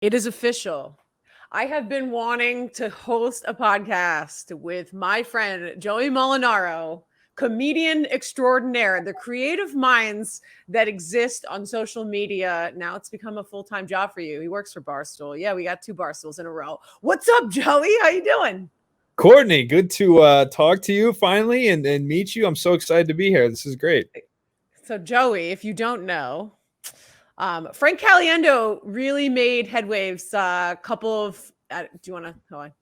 It is official. I have been wanting to host a podcast with my friend Joey Molinaro, comedian extraordinaire, the creative minds that exist on social media. Now it's become a full-time job for you. He works for Barstool. Yeah, we got two Barstools in a row. What's up, Joey? How you doing? Courtney, good to talk to you finally and meet you. I'm so excited to be here. This is great. So, Joey, if you don't know, Frank Caliendo really made headwaves. A couple of. Do you want to? Hold on.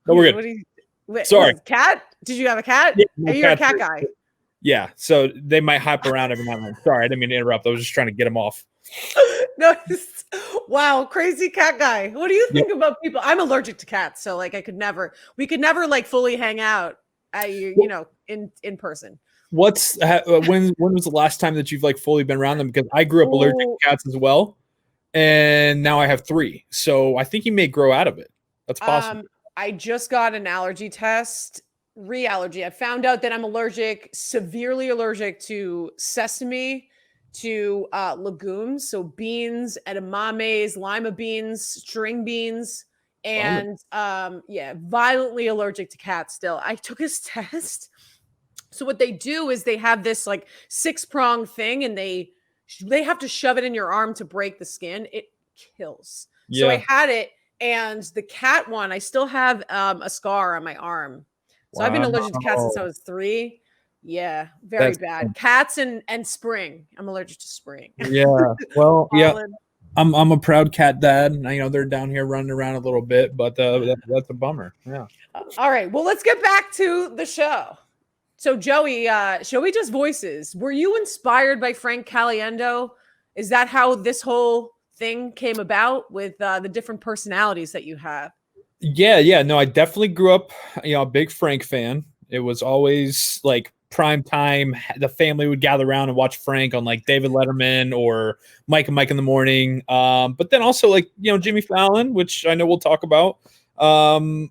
No, we're What good. do you? What Sorry. is cat? Did you have a cat? Yeah, Are my you a cat's cat here. guy? Yeah, so they might hop around every now and then. Sorry, I didn't mean to interrupt. I was just trying to get them off. No. Wow, crazy cat guy. What do you Yeah. think about people? I'm allergic to cats, so like I could never. We could never like fully hang out at in person. When was the last time that you've like fully been around them? Because I grew up allergic Oh, to cats as well, and now I have three. So I think you may grow out of it. That's possible. I just got an allergy test, re-allergy. I found out that I'm allergic, severely allergic to sesame, to legumes, so beans, edamames, lima beans, string beans, Bummer. and yeah, violently allergic to cats still. I took his test. So what they do is they have this like six-prong thing and they have to shove it in your arm to break the skin. It kills. So I Yeah. had it, and the cat one, I still have a scar on my arm. So I've been allergic to cats since I Wow. was 3. Yeah, very That's bad. Cats and spring. I'm allergic to spring. yeah. Well, yeah. Pollen. I'm a proud cat dad, and they're down here running around a little bit, but that's a bummer. Yeah. All right. Well, let's get back to the show. So Joey, show we just voices. Were you inspired by Frank Caliendo? Is that how this whole thing came about with the different personalities that you have? Yeah. No, I definitely grew up, a big Frank fan. It was always like prime time. The family would gather around and watch Frank on like David Letterman or Mike and Mike in the Morning. But then also like, Jimmy Fallon, which I know we'll talk about. My Him,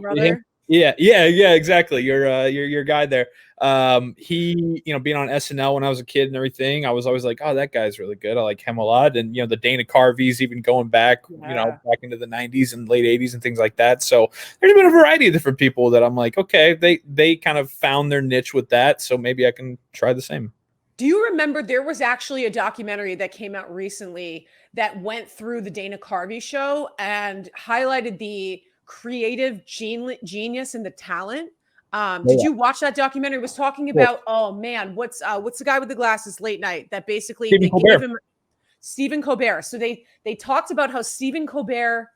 brother. yeah, exactly. Your guy there. He, being on SNL when I was a kid and everything, I was always like, oh, that guy's really good. I like him a lot. And the Dana Carveys, even going back, Yeah. back into the 90s and late 80s and things like that. So there's been a variety of different people that I'm like, okay, they kind of found their niche with that. So maybe I can try the same. Do you remember there was actually a documentary that came out recently that went through the Dana Carvey show and highlighted the creative genius and the talent? Did Yeah. you watch that documentary? It was talking Cool. about, oh man, what's the guy with the glasses late night that basically Stephen they gave Colbert. him Stephen Colbert. So they talked about how Stephen Colbert,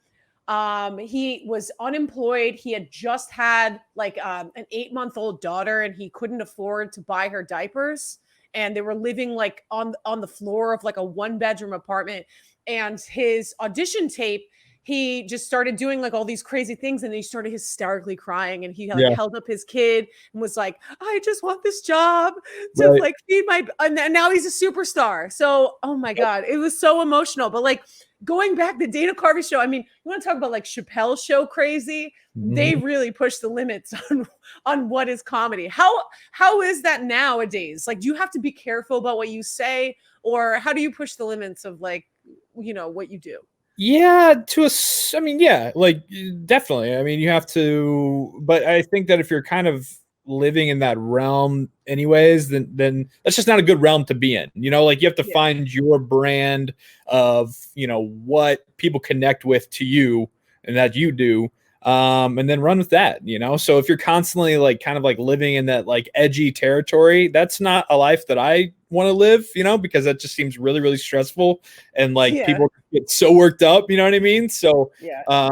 he was unemployed. He had just had like an 8-month-old daughter, and he couldn't afford to buy her diapers. And they were living like on the floor of like a 1-bedroom apartment. And his audition tape, he just started doing like all these crazy things, and he started hysterically crying, and he like Yeah. held up his kid and was like, I just want this job to Right. like feed my, and now he's a superstar. So oh my god, it was so emotional. But like going back the Dana Carvey show, I mean, you want to talk about like Chappelle's show crazy? They Mhm. really push the limits on what is comedy. How is that nowadays? Like, do you have to be careful about what you say, or how do you push the limits of like what you do? Yeah, I mean, yeah, like definitely. I mean, you have to, but I think that if you're kind of living in that realm anyways, then that's just not a good realm to be in. Like you have to Yeah. find your brand of, what people connect with to you and that you do. And then run with that. So if you're constantly like kind of like living in that like edgy territory, that's not a life that I want to live, because that just seems really, really stressful and like Yeah. people get so worked up, you know what I mean? So Yeah.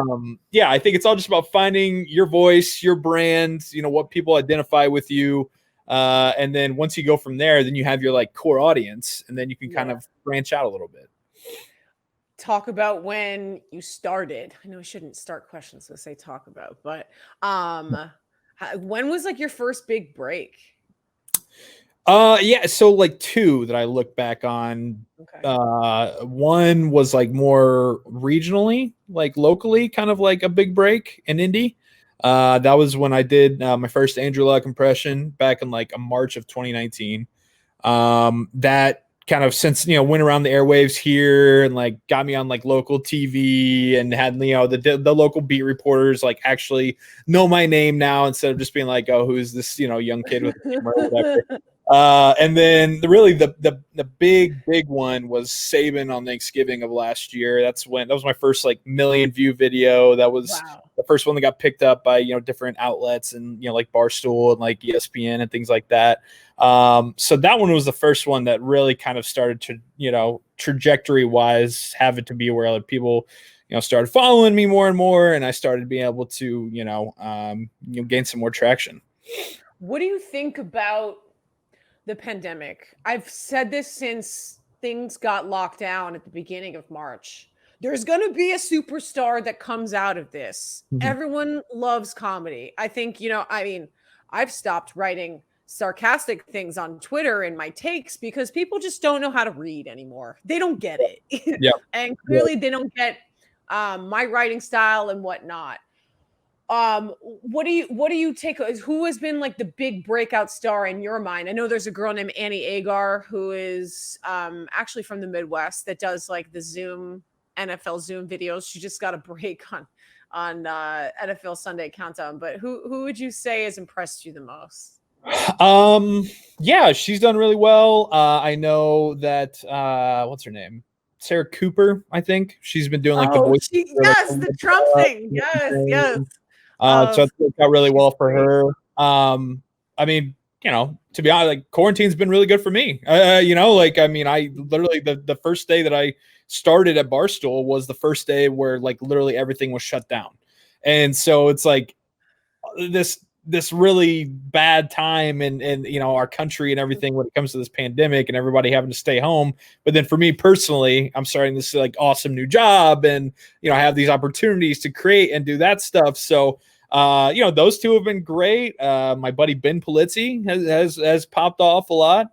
yeah, I think it's all just about finding your voice, your brand, what people identify with you. And then once you go from there, then you have your like core audience, and then you can kind Yeah. of branch out a little bit. Talk about when you started. I know I shouldn't start questions with say talk about, but um when was like your first big break? Yeah, so like two that I look back on. Okay. One was like more regionally, like locally, kind of like a big break in indie. That was when I did my first Andrew Luck impression back in like a March of 2019. That kind of since, went around the airwaves here and like got me on like local TV and had, the local beat reporters like actually know my name now instead of just being like, oh, who's this, young kid with a camera or whatever. And then the big one was Saban on Thanksgiving of last year. That was my first like million view video. That was the first one that got picked up by, different outlets and, like Barstool and like ESPN and things like that. So that one was the first one that really kind of started to, trajectory wise, have it to be where like people, started following me more and more. And I started being able to, gain some more traction. What do you think about the pandemic? I've said this since things got locked down at the beginning of March. There's going to be a superstar that comes out of this. Mm-hmm. Everyone loves comedy. I think, I've stopped writing sarcastic things on Twitter in my takes because people just don't know how to read anymore. They don't get it. Yeah. And clearly they don't get my writing style and whatnot. What do you take? Who has been like the big breakout star in your mind? I know there's a girl named Annie Agar who is actually from the Midwest that does like the NFL Zoom videos. She just got a break on NFL Sunday Countdown. But who would you say has impressed you the most? Yeah, she's done really well. I know that what's her name? Sarah Cooper, I think. She's been doing like the voice. The Trump thing. Yes. So it worked out really well for her. I mean, to be honest, like quarantine's been really good for me. I literally the first day that I started at Barstool was the first day where like literally everything was shut down. And so it's like this really bad time in our country and everything when it comes to this pandemic and everybody having to stay home. But then for me personally, I'm starting this like awesome new job and I have these opportunities to create and do that stuff. So those two have been great. My buddy Ben Polizzi has popped off a lot.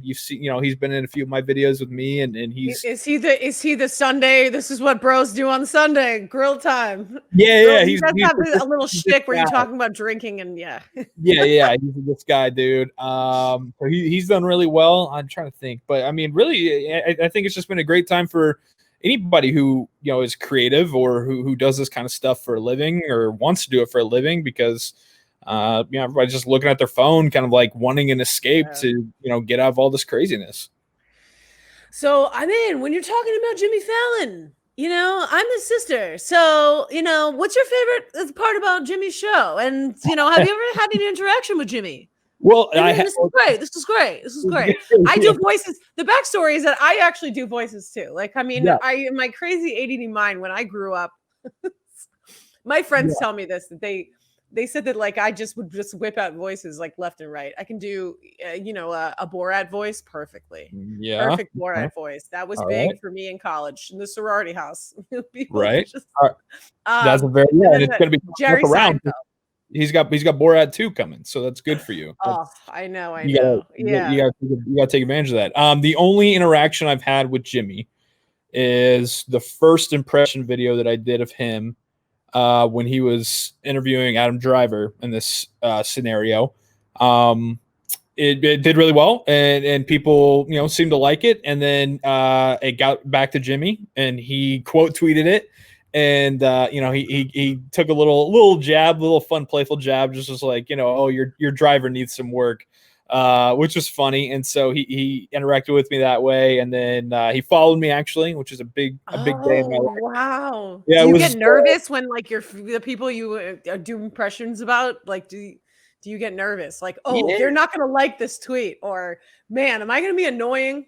You've seen, he's been in a few of my videos with me, and he's is he the Sunday? This is what bros do on Sunday, grill time. Yeah. He does have a little shtick where you're talking about drinking and yeah. He's this guy, dude. So he's done really well. I'm trying to think, but I mean, really, I think it's just been a great time for anybody who is creative or who does this kind of stuff for a living or wants to do it for a living, because everybody's just looking at their phone, kind of like wanting an escape to get out of all this craziness. So when you're talking about Jimmy Fallon, I'm his sister. So what's your favorite part about Jimmy's show? And have you ever had any interaction with Jimmy? Well, this is great. I do voices. The backstory is that I actually do voices too. Like, I in my crazy ADD mind, when I grew up, my friends tell me this, that they said that like I would whip out voices like left and right. I can do a Borat voice perfectly. Yeah, perfect Borat voice. That was big for me in college in the sorority house. Right. That's a very and it's going to be Jerry Seinfeld. He's got Borat 2 coming, so that's good for you. I know. You gotta take advantage of that. The only interaction I've had with Jimmy is the first impression video that I did of him when he was interviewing Adam Driver in this scenario. It did really well, and people seemed to like it. And then it got back to Jimmy, and he quote tweeted it. And he took a little jab, little fun, playful jab, just was like, oh, your driver needs some work, which was funny. And so he interacted with me that way, and then he followed me actually, which is a big day in my life. Wow! Yeah, do you get nervous when like the people you do impressions about, like do you get nervous? Like, they're not going to like this tweet, or man, am I going to be annoying?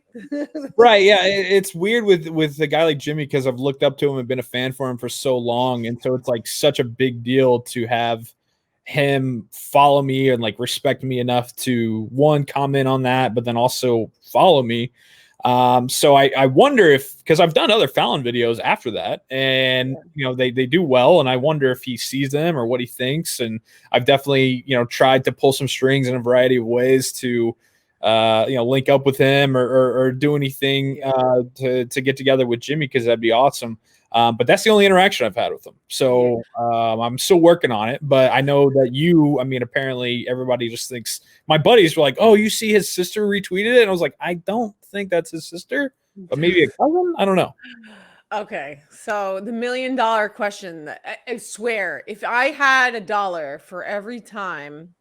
Right. Yeah. It's weird with a guy like Jimmy, because I've looked up to him and been a fan for him for so long. And so it's like such a big deal to have him follow me and like respect me enough to one, comment on that, but then also follow me. So I wonder because I've done other Fallon videos after that, and they do well, and I wonder if he sees them or what he thinks. And I've definitely tried to pull some strings in a variety of ways to link up with him or do anything to get together with Jimmy, because that'd be awesome. But that's the only interaction I've had with him. So I'm still working on it. But I know that I mean, apparently everybody just thinks, my buddies were like, oh, you see his sister retweeted it? And I was like, I don't think that's his sister, but maybe a cousin. I don't know. Okay, so the $1,000,000 question. I swear, if I had $1 for every time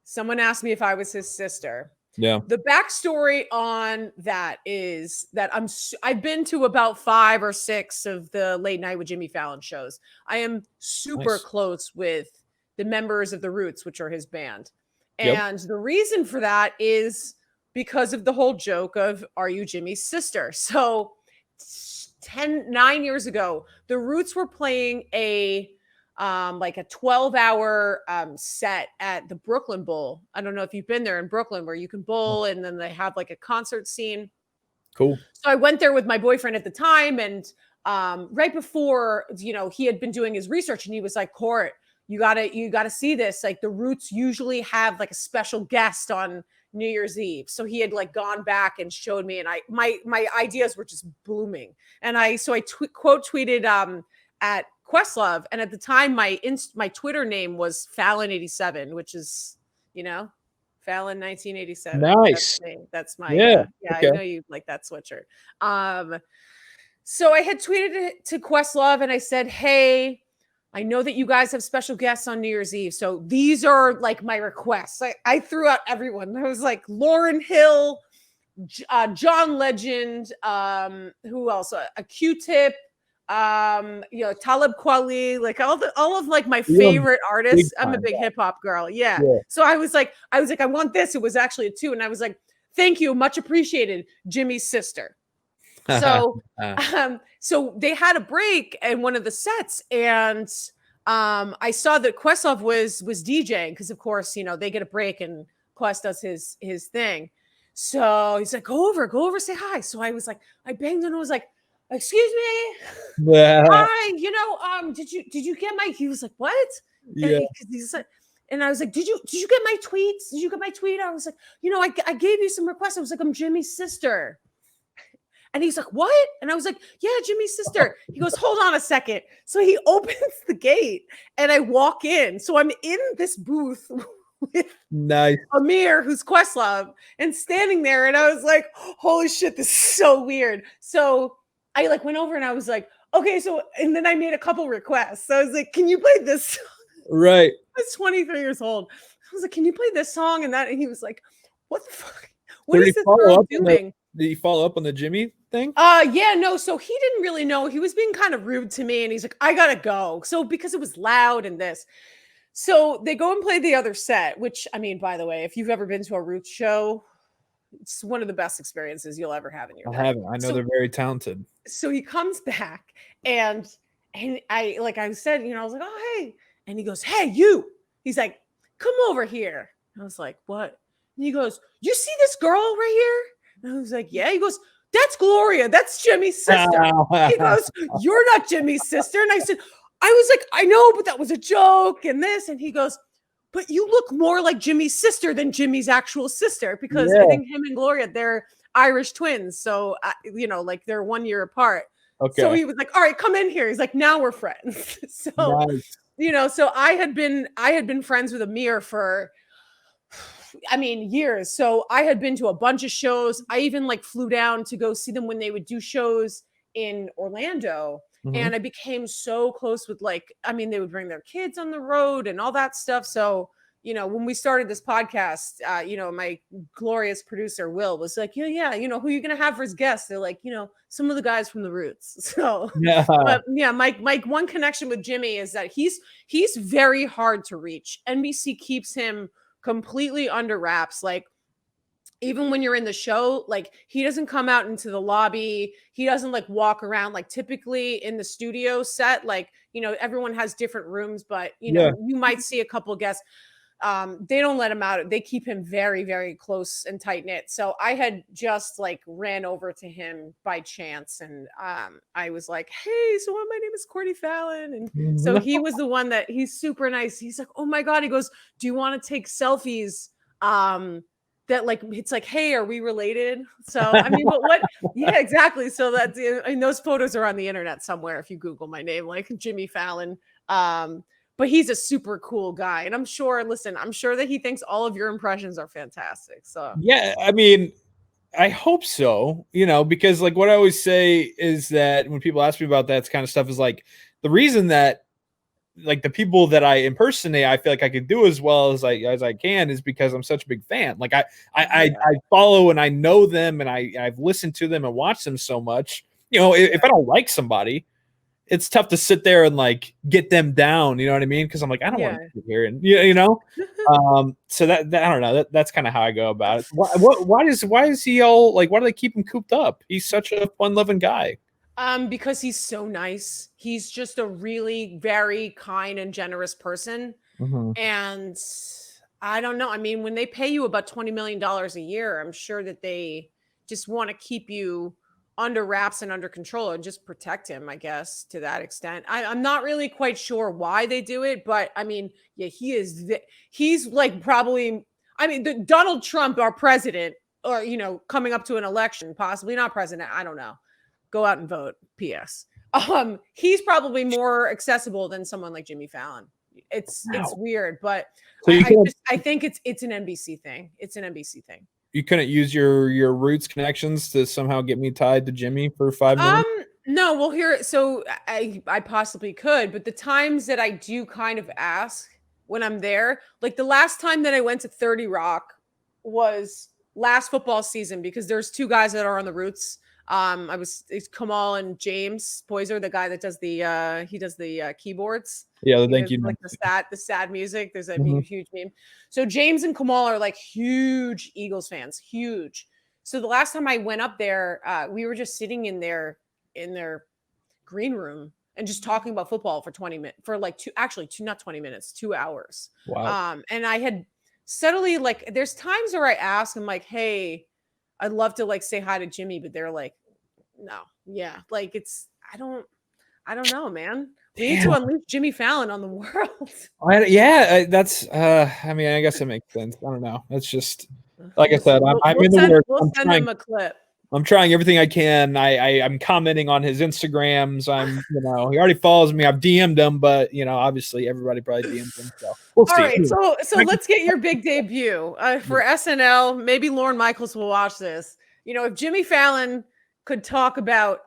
someone asked me if I was his sister, Yeah. the backstory on that is that I've been to about 5 or 6 of the Late Night with Jimmy Fallon shows. I am super Nice. close with the members of the Roots, which are his band. Yep. And the reason for that is because of the whole joke of, are you Jimmy's sister? So 9 years ago, the Roots were playing like a 12-hour set at the Brooklyn Bowl. I don't know if you've been there in Brooklyn, where you can bowl and then they have like a concert scene. Cool. So I went there with my boyfriend at the time, and right before, he had been doing his research, and he was like, Court, you gotta see this. Like, the Roots usually have like a special guest on New Year's Eve. So he had like gone back and showed me, and my ideas were just blooming. And I quote tweeted at Questlove, and at the time my Twitter name was Fallon87, which is, Fallon 1987. Nice. That's my Yeah. I know you like that sweatshirt. So I had tweeted it to Questlove, and I said, hey, I know that you guys have special guests on New Year's Eve, so these are like my requests. I threw out everyone. I was like, Lauryn Hill, John Legend, who else? A Q-Tip, Talib Kweli, like all of like my favorite artists. I'm a big hip hop girl. Yeah. So I was like, I want this. It was actually a 2. And I was like, thank you. Much appreciated. Jimmy's sister. So, so they had a break in one of the sets, and I saw that Questlove was DJing, because of course, they get a break and Quest does his thing. So he's like, go over, say hi. So I was like, I banged and I was like, excuse me. Yeah. Hi, did you get my, he was like, what? Yeah. And I was like, did you get my tweets? Did you get my tweet? I was like, I gave you some requests. I was like, I'm Jimmy's sister. And he's like, what? And I was like, yeah, Jimmy's sister. He goes, hold on a second. So he opens the gate and I walk in. So I'm in this booth with nice Amir, who's Questlove, and standing there. And I was like, holy shit, this is so weird. So I like went over and I was like, okay, so, and then I made a couple requests. So I was like, can you play this song? Right. I was 23 years old. I was like, can you play this song and that? And he was like, what the fuck? What is this girl doing? Did he follow up on the Jimmy thing? Yeah, no. So he didn't really know. He was being kind of rude to me, and he's like, I gotta go. So because it was loud and this. So they go and play the other set, which, I mean, by the way, if you've ever been to a Roots show, it's one of the best experiences you'll ever have in your life. I haven't. I know they're very talented. So he comes back, and I, like I said, I was like, oh, hey. And he goes, hey, you. He's like, come over here. I was like, what? And he goes, you see this girl right here? And I was like, yeah. He goes, that's Gloria. That's Jimmy's sister. He goes, you're not Jimmy's sister. And I said, I was like, I know, but that was a joke and this. And he goes, but you look more like Jimmy's sister than Jimmy's actual sister, because I think him and Gloria, they're Irish twins. So, like they're 1 year apart. Okay. So he was like, all right, come in here. He's like, now we're friends. So, nice. So I had been friends with Amir for, years. So I had been to a bunch of shows. I even like flew down to go see them when they would do shows in Orlando. Mm-hmm. And I became so close with they would bring their kids on the road and all that stuff. So, when we started this podcast, my glorious producer, Will, was like, who are you going to have for his guests? They're like, some of the guys from the Roots. So, but yeah, my one connection with Jimmy is that he's very hard to reach. NBC keeps him completely under wraps. Like, even when you're in the show, like, he doesn't come out into the lobby. He doesn't like walk around. Like, typically in the studio set, like, everyone has different rooms, but you might see a couple of guests. They don't let him out. They keep him very, very close and tight knit. So I had just like ran over to him by chance, and I was like, "Hey, so my name is Courtney Fallon," and so he was the one that, he's super nice. He's like, "Oh my god," he goes, "Do you want to take selfies that like it's like, hey, are we related? So I mean, but what? Yeah, exactly. So that's and those photos are on the internet somewhere if you Google my name, like Jimmy Fallon. But he's a super cool guy, and I'm sure. Listen, I'm sure that he thinks all of your impressions are fantastic. So Yeah, I mean, I hope so, because like what I always say is that when people ask me about that kind of stuff is like the reason that like the people that I impersonate, I feel like I could do as well as I can is because I'm such a big fan. Like I follow and I know them and I've listened to them and watched them so much. If I don't like somebody, it's tough to sit there and like get them down. You know what I mean? Because I'm like, I don't want to hear it. So that I don't know. That's kind of how I go about it. Why is he all like? Why do they keep him cooped up? He's such a fun loving guy. Because he's so nice. He's just a really very kind and generous person. Mm-hmm. And I don't know. I mean, when they pay you about $20 million a year, I'm sure that they just want to keep you under wraps and under control and just protect him, I guess, to that extent. I'm not really quite sure why they do it, but I mean, yeah, he's like probably, I mean, Donald Trump, our president, or, coming up to an election, possibly not president. I don't know. Go out and vote. P.S. He's probably more accessible than someone like Jimmy Fallon. It's weird, but so I think it's an NBC thing. It's an NBC thing. You couldn't use your roots connections to somehow get me tied to Jimmy for 5 minutes? No, well here, so I possibly could, but the times that I do kind of ask when I'm there, like the last time that I went to 30 Rock was last football season because there's two guys that are on the Roots. It's Kamal and James Poyser, the guy that does the keyboards. Yeah, thank you. Like the sad music. There's a huge meme. So James and Kamal are like huge Eagles fans, huge. So the last time I went up there, we were just sitting in their green room and just talking about football for 20 minutes, for like not 20 minutes, 2 hours. Wow. And I had subtly like, there's times where I ask, I'm like, hey, I'd love to like say hi to Jimmy, but they're like, no, yeah, like I don't know, man. We need to unleash Jimmy Fallon on the world. That's. I mean, I guess it makes sense. I don't know. It's just like I said. I'm in the work. We'll send him a clip. I'm trying everything I can. I'm commenting on his Instagrams. He already follows me. I've DM'd him, but obviously everybody probably DM'd him. So we'll see. All right, so let's get your big debut for SNL. Maybe Lorne Michaels will watch this. If Jimmy Fallon could talk about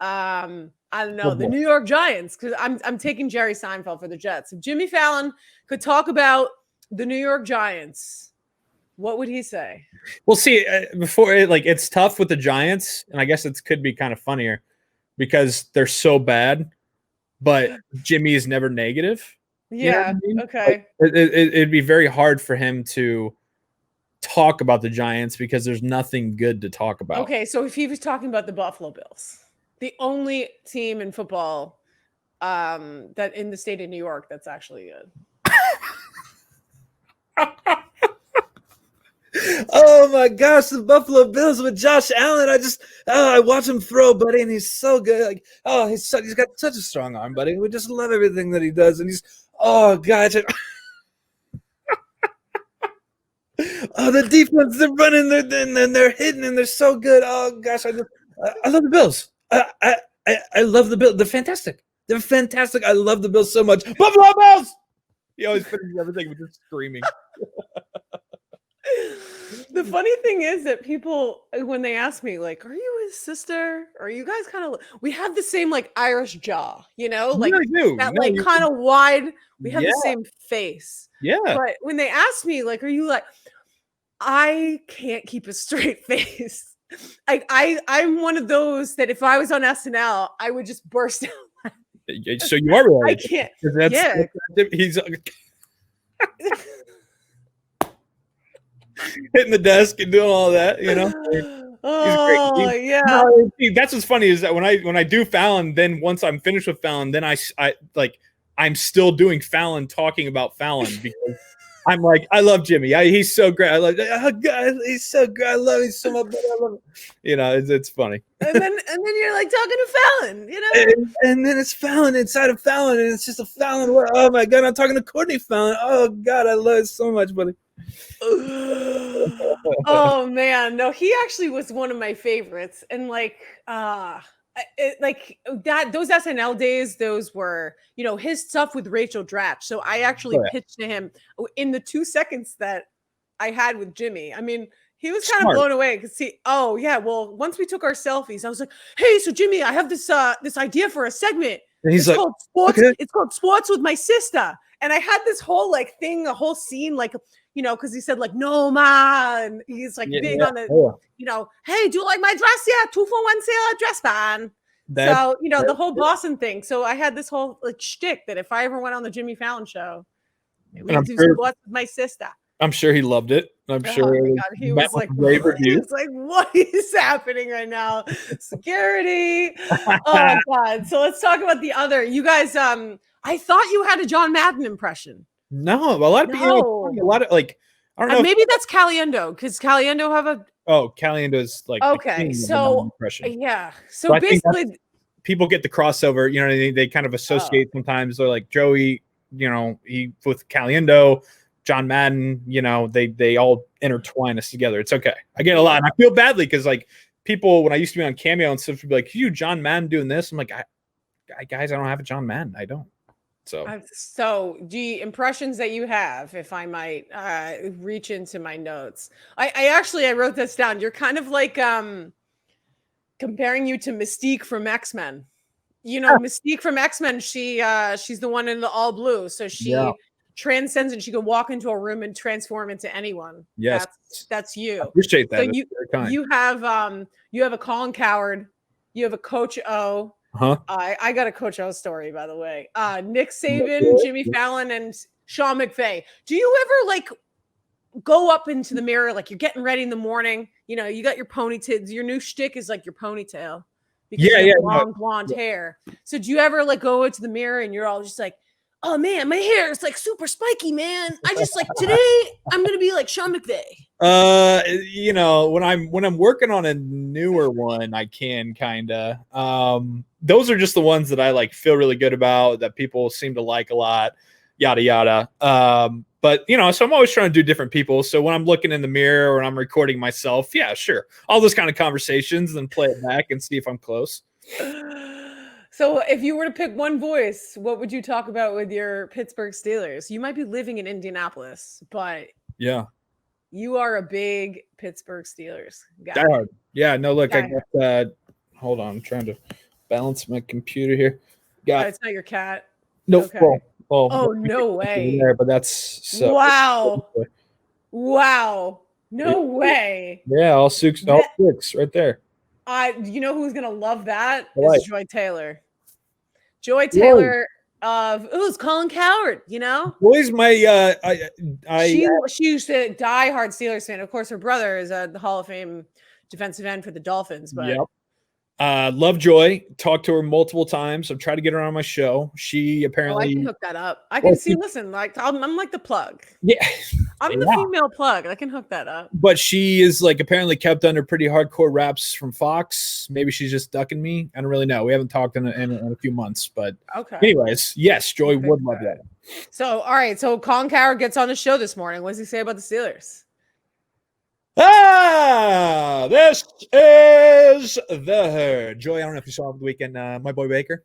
I don't know, the New York Giants, because I'm taking Jerry Seinfeld for the Jets. If Jimmy Fallon could talk about the New York Giants, what would he say? We'll see. It's tough with the Giants, and I guess it could be kind of funnier because they're so bad, but Jimmy is never negative. Yeah. Okay. It'd be very hard for him to talk about the Giants because there's nothing good to talk about. Okay, so if he was talking about the Buffalo Bills, the only team in football that in the state of New York that's actually good. Oh my gosh, the Buffalo Bills with Josh Allen. I watch him throw, buddy, and he's so good. Like, he's got such a strong arm, buddy. We just love everything that he does, and gosh. The defense, they're running, they're hitting, and they're so good. Oh gosh, I love the Bills. I love the Bills. They're fantastic. They're fantastic. I love the Bills so much. Buffalo Bills. He always finishes everything with just screaming. The funny thing is that people, when they ask me, like, are you his sister? Or are you guys kind of, we have the same like Irish jaw, like that, like kind of wide. We have the same face. Yeah. But when they ask me, like, are you like, I can't keep a straight face. I'm one of those that if I was on SNL, I would just burst out. So you are really. I can't. He's hitting the desk and doing all that, Oh, yeah. That's what's funny is that when I do Fallon, then once I'm finished with Fallon, then I'm still doing Fallon talking about Fallon because I'm like, I love Jimmy. He's so great. I love. Oh God, he's so good. I love him so much. I love him. It's funny. And then you're like talking to Fallon, And then it's Fallon inside of Fallon, and it's just a Fallon. Oh my God, I'm talking to Courtney Fallon. Oh God, I love it so much, buddy. Oh man, no, he actually was one of my favorites, and like, like that those SNL days, those were his stuff with Rachel Dratch. So I actually Oh, yeah. pitched to him in the 2 seconds that I had with Jimmy. I mean, he was kind of Smart. blown away because oh yeah, well, once we took our selfies, I was like, hey, so Jimmy, I have this idea for a segment. And he's It's like, called sports. okay. It's called Sports with My Sister. And I had this whole like thing, a whole scene, like because he said like no ma, and he's like big on the, hey, do you like my dress? Yeah, 2 for 1 sale at Dress Barn. So the whole Boston thing. So I had this whole like shtick that if I ever went on the Jimmy Fallon show, we would do Sports with My Sister. I'm sure he loved it. I'm Oh sure my God, he was like, what is happening right now? Security. Oh God. So let's talk about the other. You guys, I thought you had a John Madden impression. No, a lot of people, a lot of like, I don't know. Maybe that's Caliendo because Caliendo have a. Oh, Caliendo is like okay. So yeah. So basically, people get the crossover. You know, they kind of associate sometimes. They're like Joey. He with Caliendo. John Madden, they all intertwine us together. It's okay. I get a lot. And I feel badly because like people, when I used to be on Cameo and stuff, would be like, you John Madden doing this? I'm like, guys, I don't have a John Madden. I don't. So the impressions that you have, if I might reach into my notes, I wrote this down. You're kind of like comparing you to Mystique from X-Men. Mystique from X-Men, she's the one in the all blue. So she transcends and she can walk into a room and transform into anyone. Yes. That's you. I appreciate that. So you have a Colin Coward, you have a Coach O. I got a Coach O story, by the way. Nick Saban, Jimmy Fallon, and Sean McVay. Do you ever like go up into the mirror like you're getting ready in the morning? You got your ponytail. Your new shtick is like your ponytail. Because you have blonde hair. So do you ever like go into the mirror and you're all just like, oh man, my hair is like super spiky, man. I just like today I'm gonna be like Sean McVay. When I'm working on a newer one, I can kinda. Those are just the ones that I like feel really good about that people seem to like a lot, yada yada. But so I'm always trying to do different people. So when I'm looking in the mirror or I'm recording myself, yeah, sure. All those kind of conversations, then play it back and see if I'm close. So if you were to pick one voice, what would you talk about with your Pittsburgh Steelers? You might be living in Indianapolis, but yeah, you are a big Pittsburgh Steelers guy. Die hard. Yeah, no, look, I got hold on, I'm trying to balance my computer here. It's not your cat. Nope. Okay. Well, no way. There, but that's so wow. No way. Yeah, all six right there. You know who's gonna love that? Right. Is Joy Taylor. Joy Taylor of it's Colin Coward, Boy's my she's a diehard Steelers fan. Of course, her brother is the Hall of Fame defensive end for the Dolphins. But love Joy. Talked to her multiple times. I've tried to get her on my show. She apparently I can hook that up. I can see. Listen, like I'm like the plug. Yeah, I'm the female plug. I can hook that up. But she is like apparently kept under pretty hardcore wraps from Fox. Maybe she's just ducking me. I don't really know. We haven't talked in a few months, but anyways, yes, Joy would love that. So all right, so Colin Coward gets on the show this morning. What does he say about the Steelers? This is the Herd. Joy, I don't know if you saw over the weekend, my boy Baker.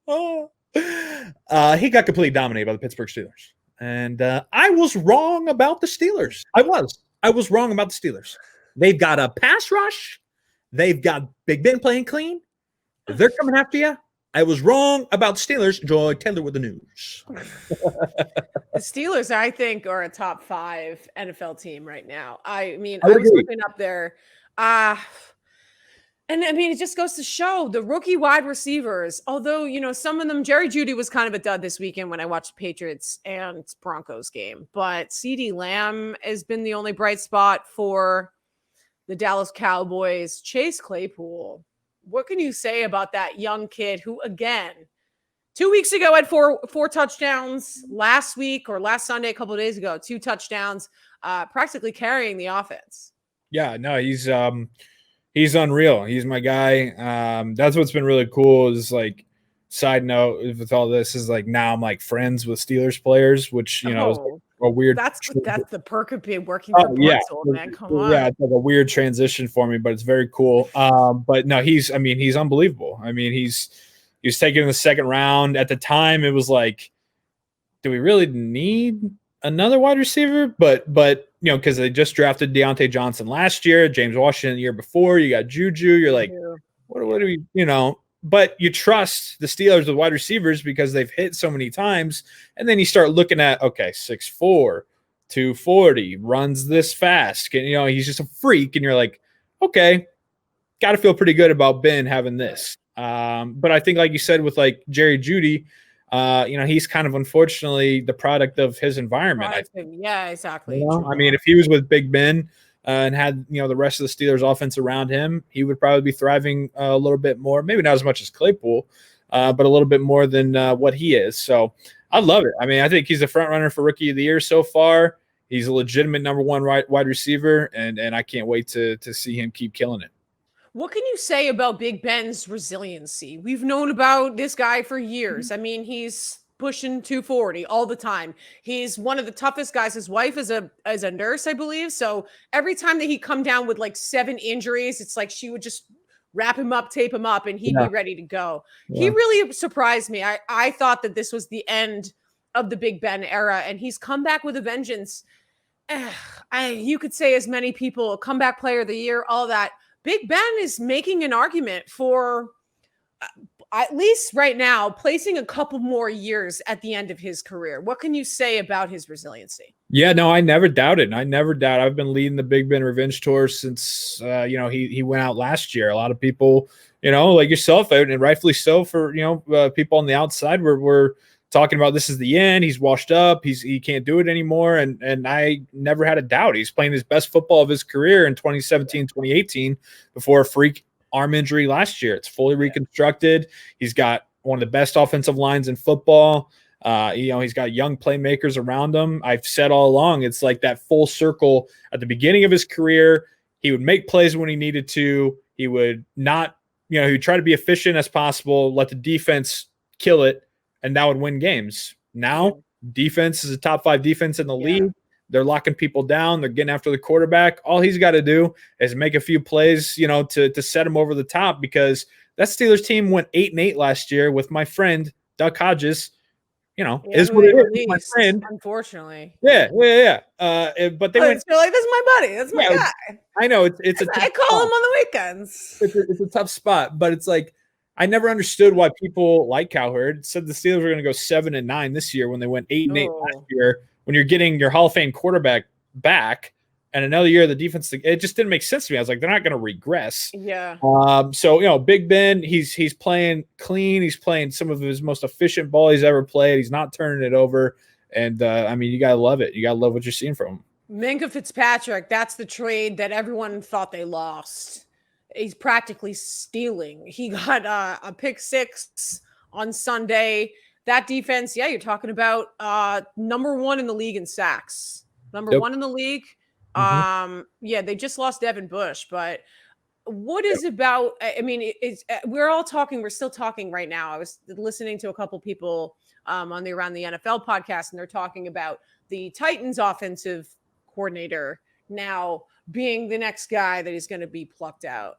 He got completely dominated by the Pittsburgh Steelers. And I was wrong about the Steelers. I was wrong about the Steelers. They've got a pass rush. They've got Big Ben playing clean. They're coming after you. I was wrong about the Steelers. Joy Taylor with the news. The Steelers, I think, are a top 5 NFL team right now. I was looking up there. And I mean, it just goes to show the rookie wide receivers, although, some of them, Jerry Jeudy was kind of a dud this weekend when I watched the Patriots and Broncos game. But CeeDee Lamb has been the only bright spot for the Dallas Cowboys. Chase Claypool. What can you say about that young kid who, again, 2 weeks ago had four touchdowns, last week or last Sunday, a couple of days ago, 2 touchdowns, practically carrying the offense. Yeah, no, he's unreal. He's my guy. That's what's been really cool is like side note with all this is like now I'm like friends with Steelers players, which, a weird. That's the perk of being working for Yeah, Barstool, man. Come on. yeah, it's like a weird transition for me, but it's very cool. But no, he's unbelievable. I mean, he was taken in the second round. At the time, it was like, do we really need another wide receiver? But because they just drafted Deontay Johnson last year, James Washington the year before, you got Juju. You're like, what do we, but you trust the Steelers with wide receivers because they've hit so many times. And then you start looking at, okay, 6'4", 240, runs this fast. And, he's just a freak. And you're like, okay, got to feel pretty good about Ben having this. But I think, like you said, with like Jerry Jeudy, he's kind of unfortunately the product of his environment. Yeah, exactly. I mean, if he was with Big Ben and had, the rest of the Steelers offense around him, he would probably be thriving a little bit more, maybe not as much as Claypool, but a little bit more than what he is. So I love it. I mean, I think he's a front runner for Rookie of the Year so far. He's a legitimate number one wide receiver, and I can't wait to see him keep killing it. What can you say about Big Ben's resiliency? We've known about this guy for years. I mean, he's pushing 240 all the time. He's one of the toughest guys. His wife is a nurse, I believe. So every time that he come down with like 7 injuries, it's like she would just wrap him up, tape him up, and he'd be ready to go. Yeah. He really surprised me. I thought that this was the end of the Big Ben era, and he's come back with a vengeance. You could say as many people, comeback player of the year, all that. Big Ben is making an argument for, at least right now, placing a couple more years at the end of his career. What can you say about his resiliency? Yeah, no, I never doubted. I've been leading the Big Ben Revenge Tour since, he went out last year. A lot of people, like yourself, and rightfully so for, people on the outside were talking about this is the end. He's washed up. He can't do it anymore. And I never had a doubt. He's playing his best football of his career in 2017, 2018 before a freak arm injury last year. It's fully reconstructed. He's got one of the best offensive lines in football. He's got young playmakers around him. I've said all along, it's like that full circle at the beginning of his career. He would make plays when he needed to. He would not, he would try to be efficient as possible, let the defense kill it, and that would win games. Now, defense is a top 5 defense in the league. They're locking people down. They're getting after the quarterback. All he's got to do is make a few plays, to set him over the top, because that Steelers team went 8-8 last year with my friend Duck Hodges. Is what it is. My friend, unfortunately. Yeah. But they went. You're like, this is my buddy. That's my guy. I know it's I call him on the weekends. It's a tough spot, but it's like, I never understood why people like Cowherd said the Steelers were going to go 7-9 this year when they went 8-8 last year. When you're getting your Hall of Fame quarterback back, and another year the defense, it just didn't make sense to me. I was like, they're not going to regress. Yeah. So Big Ben, he's playing clean. He's playing some of his most efficient ball he's ever played. He's not turning it over, and you gotta love it. You gotta love what you're seeing from him. Minkah Fitzpatrick, that's the trade that everyone thought they lost. He's practically stealing. He got a pick 6 on Sunday. That defense, you're talking about number 1 in the league in sacks. Number 1 in the league. They just lost Devin Bush, but what is about? I mean, we're still talking right now. I was listening to a couple people on the Around the NFL podcast, and they're talking about the Titans offensive coordinator now being the next guy that is going to be plucked out.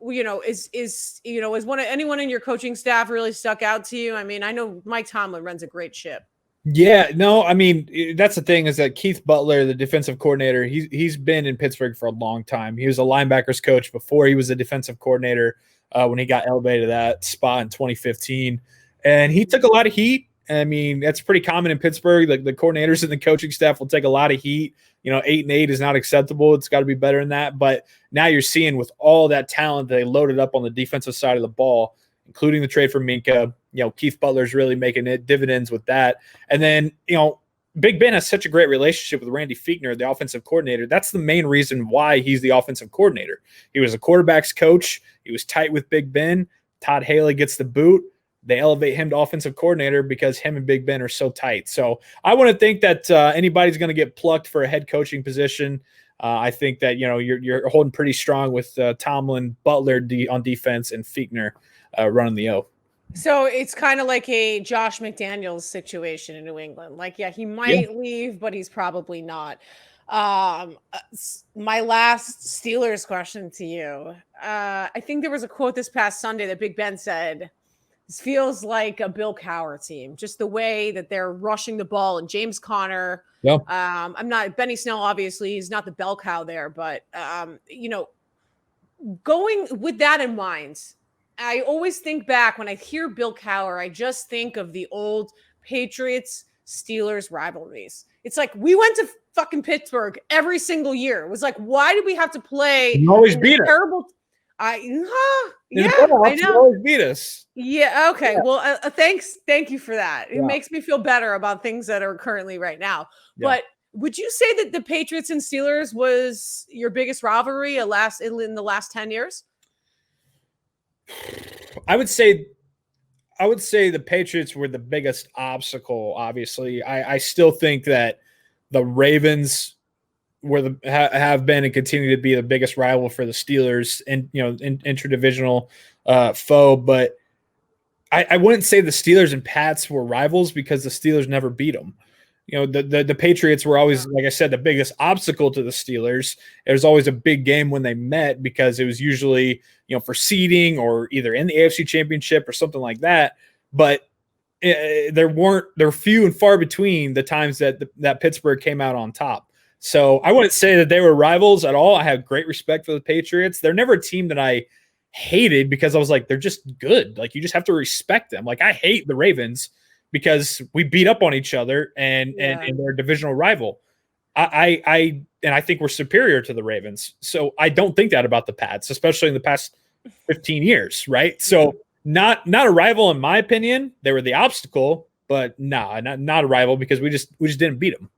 Is anyone in your coaching staff really stuck out to you? I mean, I know Mike Tomlin runs a great ship. Yeah, no, I mean, that's the thing, is that Keith Butler, the defensive coordinator, he's been in Pittsburgh for a long time. He was a linebackers coach before he was a defensive coordinator when he got elevated to that spot in 2015. And he took a lot of heat. I mean, that's pretty common in Pittsburgh. Like, the coordinators and the coaching staff will take a lot of heat. 8-8 is not acceptable. It's got to be better than that. But now you're seeing, with all that talent that they loaded up on the defensive side of the ball, including the trade for Minkah, Keith Butler's really making it dividends with that. And then, Big Ben has such a great relationship with Randy Fichtner, the offensive coordinator. That's the main reason why he's the offensive coordinator. He was a quarterback's coach. He was tight with Big Ben. Todd Haley gets the boot. They elevate him to offensive coordinator because him and Big Ben are so tight. So I wouldn't think that anybody's going to get plucked for a head coaching position. I think that, you're holding pretty strong with Tomlin, Butler on defense, and Fichtner running the O. So it's kind of like a Josh McDaniels situation in New England. Like, yeah, he Yeah. might leave, but he's probably not. My last Steelers question to you. I think there was a quote this past Sunday that Big Ben said, "This feels like a Bill Cowher team, just the way that they're rushing the ball." And James Conner, Yeah. I'm not Benny Snell, obviously, he's not the bell cow there, but going with that in mind, I always think back when I hear Bill Cowher, I just think of the old Patriots Steelers rivalries. It's like we went to fucking Pittsburgh every single year. It was like, why did we have to play You always in beat this us. terrible? In Yeah, the playoffs, I you know. always beat us. Yeah, okay. Yeah. Well, thank you for that. It Yeah. makes me feel better about things that are currently right now. Yeah. But would you say that the Patriots and Steelers was your biggest rivalry in the last 10 years? I would say the Patriots were the biggest obstacle. Obviously, I still think that the Ravens were have been and continue to be the biggest rival for the Steelers, and in interdivisional foe. But I wouldn't say the Steelers and Pats were rivals because the Steelers never beat them. The Patriots were always, like I said, the biggest obstacle to the Steelers. It was always a big game when they met because it was usually, for seeding or either in the AFC Championship or something like that. But they're few and far between the times that Pittsburgh came out on top. So I wouldn't say that they were rivals at all. I have great respect for the Patriots. They're never a team that I hated because I was like, they're just good. Like, you just have to respect them. Like, I hate the Ravens because we beat up on each other and they're a divisional rival. I think we're superior to the Ravens. So I don't think that about the Pats, especially in the past 15 years, right? So not a rival in my opinion. They were the obstacle, but not a rival because we just didn't beat them.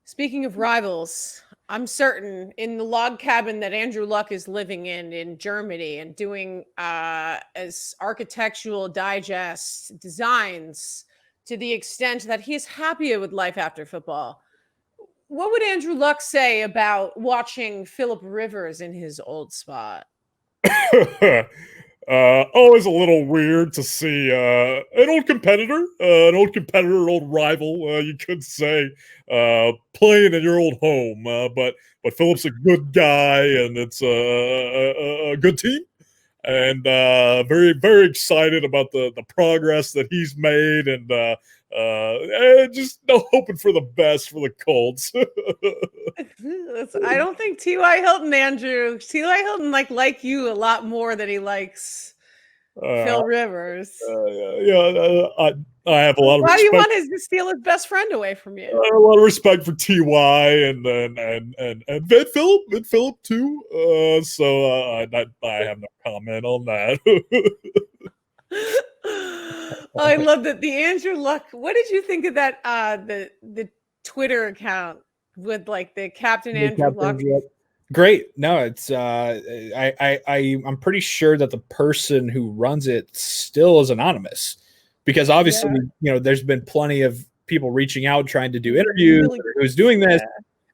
Speaking of rivals, I'm certain in the log cabin that Andrew Luck is living in Germany and doing as architectural digest designs to the extent that he's happy with life after football. What would Andrew Luck say about watching Philip Rivers in his old spot? Always a little weird to see an old competitor, an old rival, you could say, playing in your old home. But Philip's a good guy, and it's a good team, and very, very excited about the progress that he's made, and just hoping for the best for the Colts. I don't think T.Y. Hilton, Andrew. T.Y. Hilton like you a lot more than he likes Phil Rivers. I have a lot of Why do you respect. want to steal his best friend away from you? A lot of respect for Ty and Philip too. So I have no comment on that. I love that. The Andrew Luck. What did you think of that? The Twitter account with like the Captain Andrew Luck. Great. No, it's I'm pretty sure that the person who runs it still is anonymous, because obviously, there's been plenty of people reaching out trying to do interviews, who's doing this.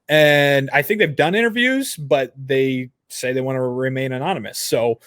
And I think they've done interviews, but they say they want to remain anonymous. So,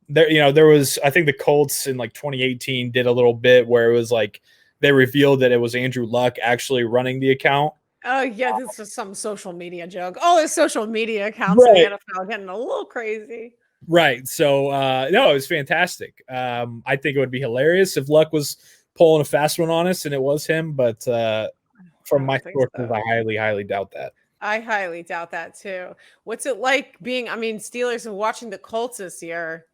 there was, I think the Colts in like 2018 did a little bit where it was like, they revealed that it was Andrew Luck actually running the account. Oh yeah, this is some social media joke. All the social media accounts in the NFL getting a little crazy. Right. So no, it was fantastic. I think it would be hilarious if Luck was pulling a fast one on us and it was him, but from my sources, I highly doubt that. I highly doubt that too. What's it like being, Steelers and watching the Colts this year?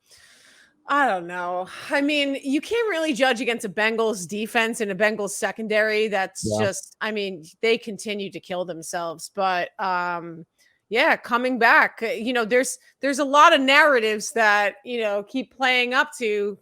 I don't know. I mean, you can't really judge against a Bengals defense and a Bengals secondary. That's just, they continue to kill themselves. But coming back, there's a lot of narratives that, keep playing up to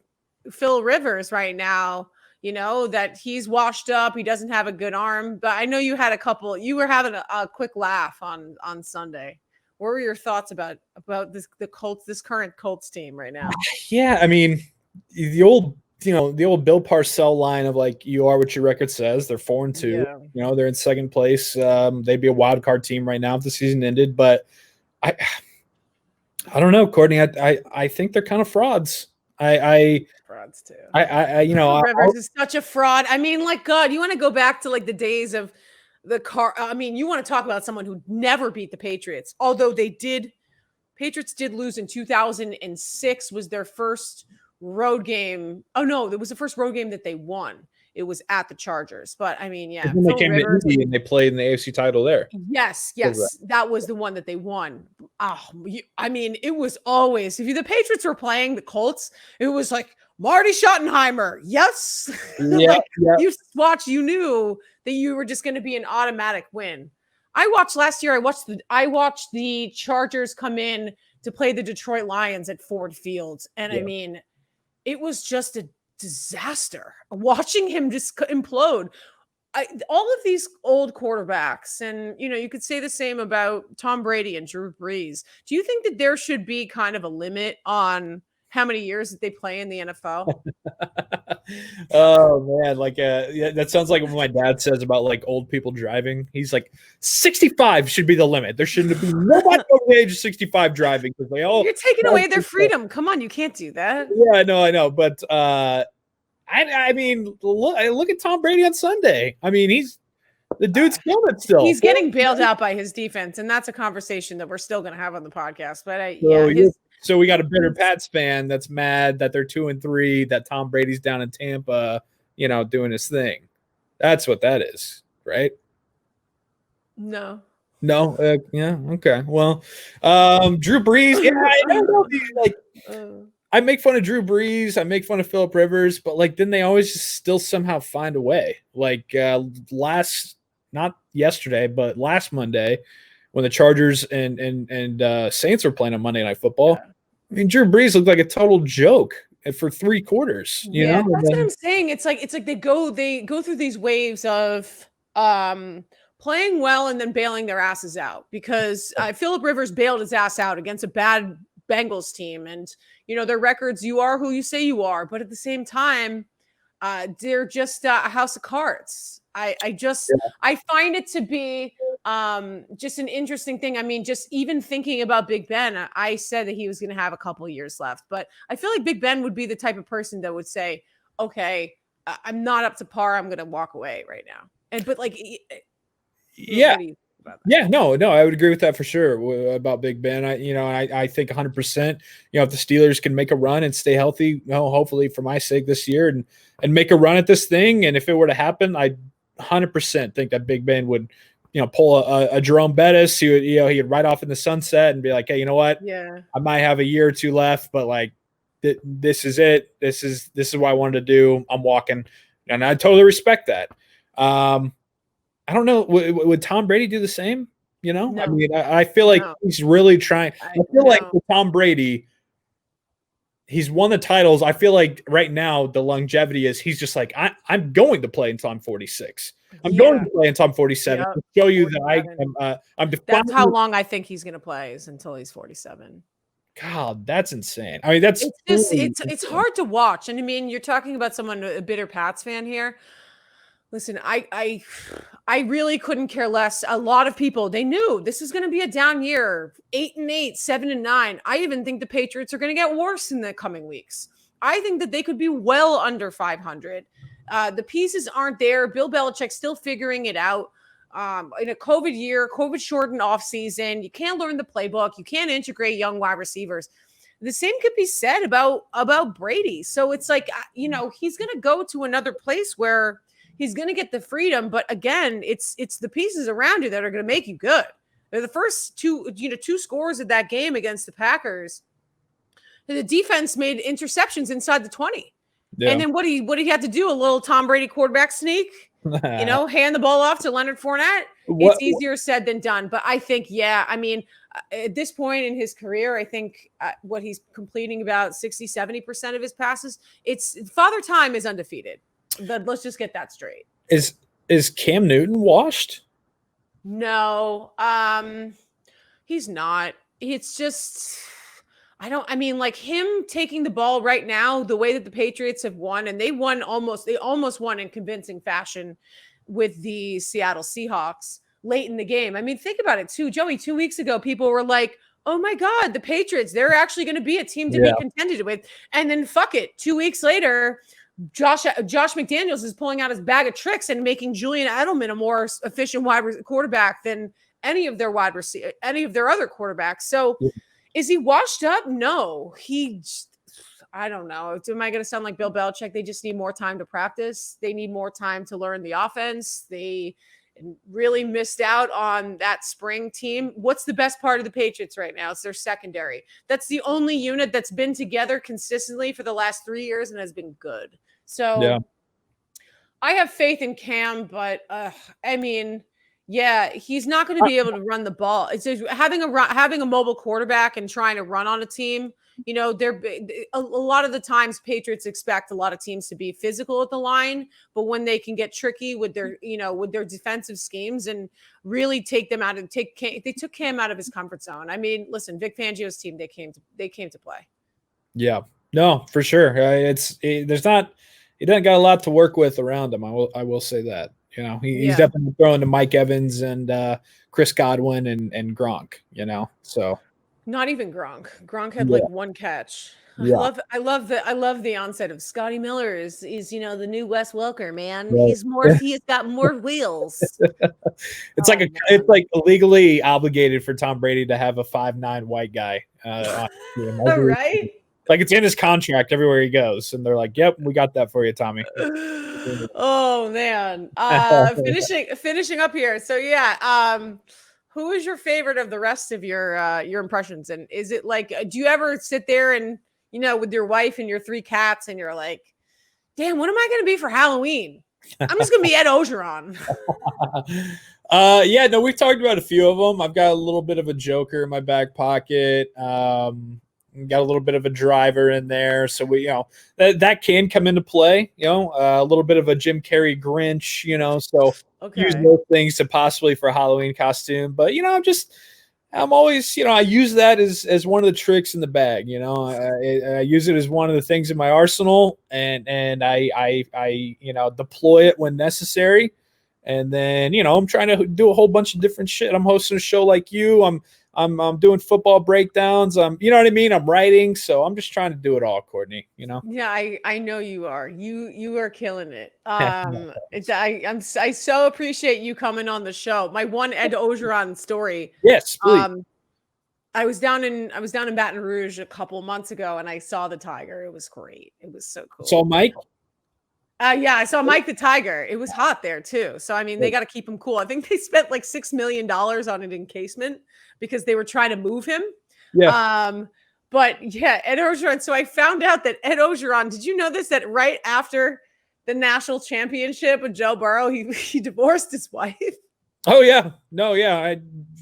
Phil Rivers right now, that he's washed up. He doesn't have a good arm. But I know you had you were having a quick laugh on Sunday. What were your thoughts about the Colts, this current Colts team right now? Yeah, the old Bill Parcells line of like, you are what your record says. They're 4-2. Yeah. They're in second place. They'd be a wild card team right now if the season ended. But I don't know, Courtney. I think they're kind of frauds. Frauds too. you know, Rivers is such a fraud. I mean, like, God, you want to go back to like the days of the car. I mean, you want to talk about someone who never beat the Patriots, although Patriots did lose in 2006 was their first road game. Oh no, it was the first road game that they won. It was at the Chargers. But I mean, yeah. Then they came to Indy and they played in the AFC title there. Yes, that was the one that they won. I mean, it was always, if the Patriots were playing the Colts, it was like Marty Schottenheimer. Yes. Like, you watched, you knew that you were just going to be an automatic win. I watched last year. I watched the Chargers come in to play the Detroit Lions at Ford Field, and I mean, it was just a disaster. Watching him just implode. All of these old quarterbacks, and you could say the same about Tom Brady and Drew Brees. Do you think that there should be kind of a limit on how many years that they play in the NFL? Oh man, like that sounds like what my dad says about like old people driving. He's like 65 should be the limit. There shouldn't be nobody over the age of 65 driving because they all you're taking away their freedom. Come on, you can't do that. Yeah, I know, but I mean, look at Tom Brady on Sunday. I mean, the dude's killing it still. He's getting bailed out by his defense, and that's a conversation that we're still going to have on the podcast. But so we got a bitter Pats fan that's mad that they're 2-3, that Tom Brady's down in Tampa, doing his thing. That's what that is, right? No. Yeah. Okay. Well, Drew Brees. Yeah, I don't know. Like, I make fun of Drew Brees. I make fun of Phillip Rivers, but like then they always just still somehow find a way. Like not yesterday, but last Monday, when the Chargers and Saints were playing on Monday Night Football. Yeah. I mean, Drew Brees looked like a total joke for 3 quarters. You know? That's what I'm saying. It's like they go through these waves of playing well and then bailing their asses out, because Phillip Rivers bailed his ass out against a bad Bengals team, and their records, you are who you say you are, but at the same time, they're just a house of cards. I find it to be just an interesting thing. I mean, just even thinking about Big Ben, I said that he was going to have a couple of years left, but I feel like Big Ben would be the type of person that would say, okay, I'm not up to par, I'm going to walk away right now. But like, yeah. No, I would agree with that for sure about Big Ben. I think 100%, if the Steelers can make a run and stay healthy, hopefully for my sake this year and make a run at this thing. And if it were to happen, I 100% think that Big Ben would, pull a Jerome Bettis. He would, he'd ride off in the sunset and be like, hey, you know what? Yeah, I might have a year or 2 left, but like, this is it. This is what I wanted to do. I'm walking, and I totally respect that. I don't know. Would Tom Brady do the same? No. I mean, I feel like he's really trying. I feel like with Tom Brady, he's won the titles. I feel like right now the longevity is he's just like, I'm going to play until I'm 46. I'm going to play until I'm 47 to show you that I'm defining. That's how long I think he's going to play, is until he's 47. God, that's insane. I mean, that's it's hard to watch. And I mean, you're talking about someone, a bitter Pats fan here. Listen, I really couldn't care less. A lot of people, they knew this is going to be a down year, 8-8, 7-9. I even think the Patriots are going to get worse in the coming weeks. I think that they could be well under 500. The pieces aren't there. Bill Belichick's still figuring it out. In a COVID year, COVID shortened offseason, you can't learn the playbook. You can't integrate young wide receivers. The same could be said about Brady. So it's like, he's going to go to another place where he's going to get the freedom, but again, it's the pieces around you that are going to make you good. The first two scores of that game against the Packers, the defense made interceptions inside the 20. Yeah. And then what do you have to do? A little Tom Brady quarterback sneak, hand the ball off to Leonard Fournette. It's easier said than done. But I think, at this point in his career, I think what he's completing about 60-70% of his passes, Father Time is undefeated. But let's just get that straight. Is Cam Newton washed? No, he's not. It's just, like him taking the ball right now, the way that the Patriots have won, and they almost won in convincing fashion with the Seattle Seahawks late in the game. I mean, think about it too, Joey. 2 weeks ago, people were like, oh my God, the Patriots, they're actually going to be a team to be contended with. And then fuck it, 2 weeks later, Josh McDaniels is pulling out his bag of tricks and making Julian Edelman a more efficient quarterback than any of their other quarterbacks. So is he washed up? No, I don't know. Am I going to sound like Bill Belichick? They just need more time to practice. They need more time to learn the offense. They really missed out on that spring team. What's the best part of the Patriots right now? It's their secondary. That's the only unit that's been together consistently for the last 3 years and has been good. So I have faith in Cam, but I mean, yeah, he's not going to be able to run the ball. It's just having a mobile quarterback and trying to run on a team. You know, a lot of the times Patriots expect a lot of teams to be physical at the line, but when they can get tricky with their defensive schemes and really they took Cam out of his comfort zone. I mean, listen, Vic Fangio's team, they came to play. Yeah, no, for sure. He doesn't got a lot to work with around him. I will say that. You know, he's definitely throwing to Mike Evans and Chris Godwin and Gronk. You know, so. Not even Gronk. Gronk had like one catch. Yeah. I love the onset of Scotty Miller is the new Wes Welker, man. Right. He's got more wheels. It's like illegally obligated for Tom Brady to have a 5'9" white guy on him. Right? Like it's in his contract everywhere he goes, and they're like, "Yep, we got that for you, Tommy." Oh man. Finishing up here. So who is your favorite of the rest of your impressions? And is it like, do you ever sit there and, with your wife and your 3 cats and you're like, damn, what am I going to be for Halloween? I'm just going to be Ed Ogeron. Yeah, no, we've talked about a few of them. I've got a little bit of a Joker in my back pocket. Got a little bit of a driver in there. So that can come into play, a little bit of a Jim Carrey Grinch, so use those things to possibly for a Halloween costume. But, I'm always, I use that as one of the tricks in the bag, I use it as one of the things in my arsenal and I deploy it when necessary. And then, I'm trying to do a whole bunch of different shit. I'm hosting a show like you. I'm doing football breakdowns. You know what I mean? I'm writing. So I'm just trying to do it all, Courtney, Yeah, I know you are. You are killing it. I so appreciate you coming on the show. My one Ed Ogeron story. Yes, please. I was down in Baton Rouge a couple months ago and I saw the tiger. It was great. It was so cool. So Mike? Yeah, I saw Mike the Tiger. It was hot there too. So I mean, they got to keep him cool. I think they spent like $6 million on an encasement because they were trying to move him. Yeah. But yeah, Ed Ogeron. So I found out that Ed Ogeron, did you know this? That right after the national championship with Joe Burrow, he divorced his wife. Oh yeah. No, yeah,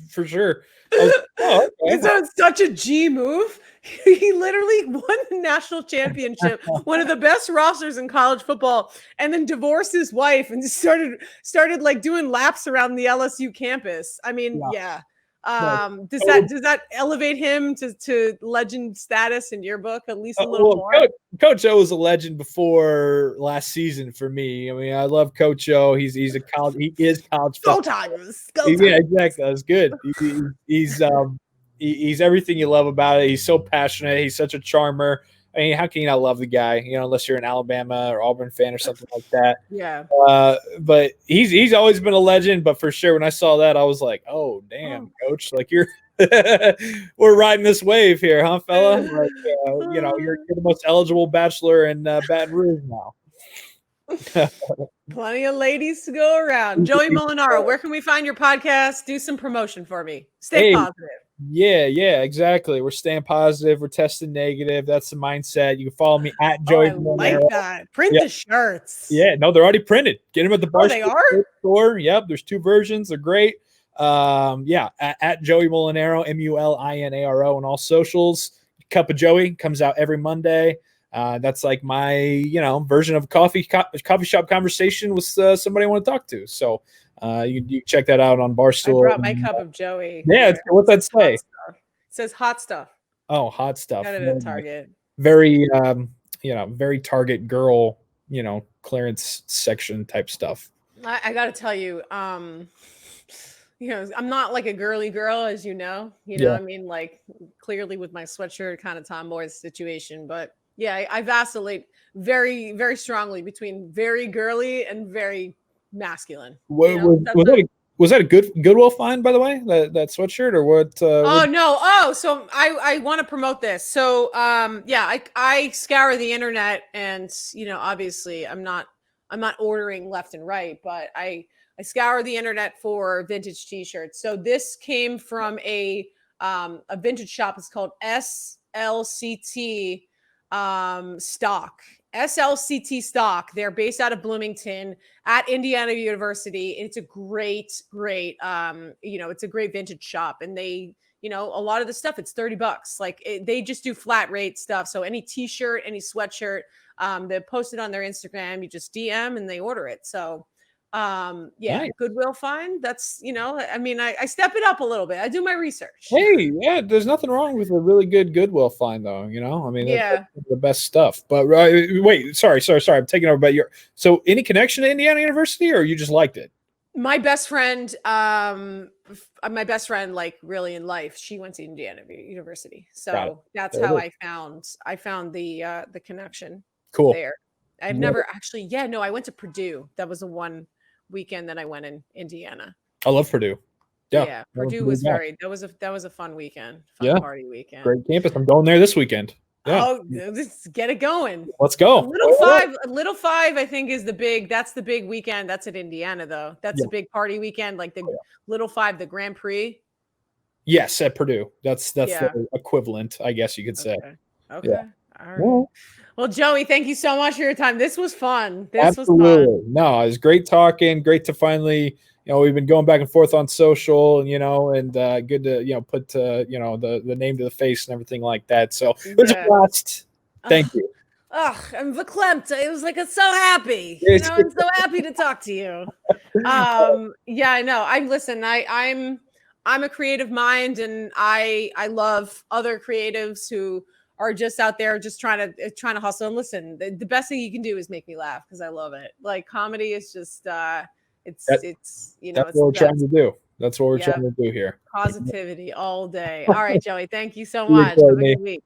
for sure. Okay. It's such a G move. He literally won the national championship, one of the best rosters in college football, and then divorced his wife and started like doing laps around the LSU campus. I mean, yeah. Does that elevate him to legend status in your book at least a little more? Coach O was a legend before last season for me. I mean, I love Coach O. He is college. Go Tigers! Go Tigers! Yeah, exactly. That's good. He's everything you love about it. He's so passionate. He's such a charmer. I mean, how can you not love the guy? Unless you're an Alabama or Auburn fan or something like that. Yeah. But he's always been a legend. But for sure, when I saw that, I was like, "Oh, damn, Coach! Like we're riding this wave here, huh, fella? Like, you're the most eligible bachelor in Baton Rouge now." Plenty of ladies to go around. Joey Mulinaro, where can we find your podcast? Do some promotion for me. Stay positive. Yeah, exactly. We're staying positive. We're testing negative. That's the mindset. You can follow me at Joey. I like that. Print the shirts. Yeah, no, they're already printed. Get them at the bar store. Yep, there's 2 versions. They're great. At Joey Mulinaro, Mulinaro on all socials. Cup of Joey comes out every Monday. That's like my, version of a coffee shop conversation with somebody I want to talk to. So you check that out on Barstool. I brought my cup of Joey. Yeah, what's that say? It says hot stuff. Oh, hot stuff. Got it at Target. Very, very Target girl, clearance section type stuff. I got to tell you, I'm not like a girly girl, as you know. Yeah. I mean, like clearly with my sweatshirt kind of tomboy situation, but yeah, I vacillate very, very strongly between very girly and very masculine. That's a Was that a Goodwill find, by the way? That sweatshirt, or what? Oh no. Oh, so I want to promote this. So yeah, I scour the internet, and obviously I'm not ordering left and right, but I scour the internet for vintage t-shirts. So this came from a vintage shop. It's called SLCT stock. SLCT stock. They're based out of Bloomington at Indiana University. It's a great, it's a great vintage shop, and they a lot of the stuff, it's $30. Like they just do flat rate stuff. So any t-shirt, any sweatshirt, they post it on their Instagram. You just DM and they order it. So yeah, Nice. Goodwill find. That's I mean, I step it up a little bit. I do my research. Hey, yeah, there's nothing wrong with a really good Goodwill find, though. I mean, Yeah. that's the best stuff. But wait, sorry, I'm taking over. But so any connection to Indiana University, or you just liked it? My best friend, like really in life, she went to Indiana University. So that's There how it I found the connection Cool. there. I've Yeah. never actually, no, I went to Purdue. That was the one weekend that I went in Indiana. I love Purdue. Yeah, Yeah, Purdue was that was a fun weekend, Yeah. party weekend. Great campus. I'm going there this weekend. Yeah, Oh, let's get it going. let's go. Little five, I think that's the big weekend. That's at Indiana though. That's a big party weekend, like the Little Five, the Grand Prix. Yes, at Purdue. That's the equivalent, I guess you could say. Okay. Yeah. All right. Well, Joey, thank you so much for your time. This was fun. Absolutely. No, it was great talking. Great to finally, we've been going back and forth on social, and good to, put, the name to the face and everything like that. So it was a blast. Thank you. I'm verklempt. It was like I'm so happy. I'm so happy to talk to you. Yeah, I know. I'm a creative mind, and I love other creatives who are just out there just trying to hustle. And listen, the best thing you can do is make me laugh, because I love it. Like comedy is just it's that's what we're trying to do. That's what we're trying to do here. Positivity all day. All right, Joey, thank you so much. Have a good week.